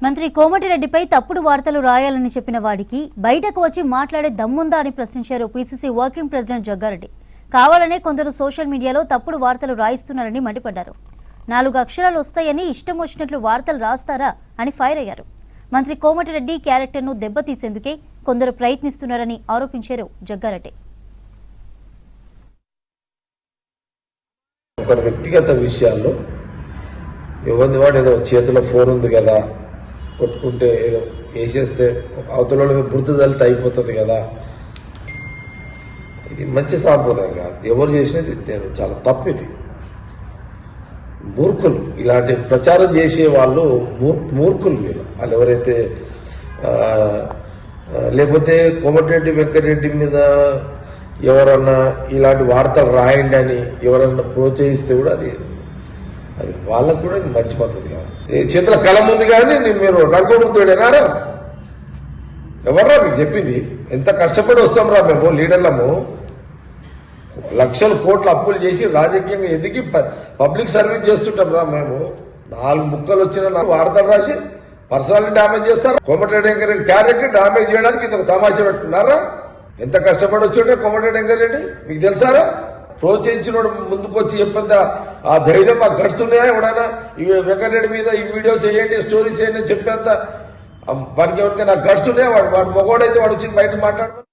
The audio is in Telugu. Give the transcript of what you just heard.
మంత్రి కోమటిరెడ్డిపై తప్పుడు వార్తలు రాయాలని చెప్పిన వాడికి బయటకు వచ్చి మాట్లాడే దమ్ముందా అని ప్రశ్నించారు పీసీసీ వర్కింగ్ ప్రెసిడెంట్ జగ్గారెడ్డి. కావాలనే కొందరు సోషల్ మీడియాలో తప్పుడు వార్తలు రాయిస్తున్నారని మండిపడ్డారు. 4 అక్షరాలు వస్తాయని ఇష్టం వచ్చినట్లు వార్తలు రాస్తారా అని ఫైర్ అయ్యారు. మంత్రి కోమటిరెడ్డి క్యారెక్టర్ను దెబ్బతీసేందుకే కొందరు ప్రయత్నిస్తున్నారని ఆరోపించారు జగ్గారెడ్డి. ఒక వ్యక్తిగత విషయాల్లో ఎవరిది వాడు ఏదో చేతిలో ఫోన్ ఉంది కదా, కొట్టుకుంటే ఏదో వేసేస్తే అవతల బురద తల్లితే అయిపోతుంది కదా, ఇది మంచి సాంప్రదాయం కాదు. ఎవరు చేసినది చాలా తప్పు. ఇది మూర్ఖులు, ఇలాంటి ప్రచారం చేసే వాళ్ళు మూర్ఖులు. వాళ్ళు ఎవరైతే లేకపోతే కోమటిరెడ్డి వెంకటరెడ్డి మీద ఎవరన్నా ఇలాంటి వార్తలు రాయండి అని ఎవరన్నా ప్రోత్సహిస్తే కూడా అది వాళ్ళకు కూడా ఇది మంచి పద్ధతి కాదు. చేతుల కలం ఉంది కానీ మీరు రంగముద్దుడేనారా? ఎవర్రా మీకు చెప్పింది? ఎంత కష్టపడి వస్తాం రా మేము లీడర్లము, లక్షల కోట్ల అప్పులు చేసి రాజకీయంగా ఎదిగి పబ్లిక్ సర్వీస్ చేస్తుంటాం రా మేము. 4 ముక్కలు వచ్చిన వార్తలు రాసి పర్సనాలిటీ డ్యామేజ్ చేస్తారు. కోమటిరెడ్డి వెంకటరెడ్డి క్యారెక్టర్ డ్యామేజ్ చేయడానికి ఇది ఒక తమాషా పెట్టుకున్నారా? ఎంత కష్టపడి వచ్చి కోమటిరెడ్డి వెంకటరెడ్డి మీకు తెలుసారా? ప్రోత్సహించినోడు ముందుకు వచ్చి చెప్పేంత ఆ ధైర్యం, ఆ గట్స్ ఉన్నాయా? ఎవడైనా ఇవి వెంకటరెడ్డి మీద ఈ వీడియోస్ వేయండి, స్టోరీస్ వేయండి చెప్పేంత వాడికి ఎవరికైనా గట్స్ ఉన్నాయా? వాడు మగోడైతే వాడు వచ్చి బయట మాట్లాడమని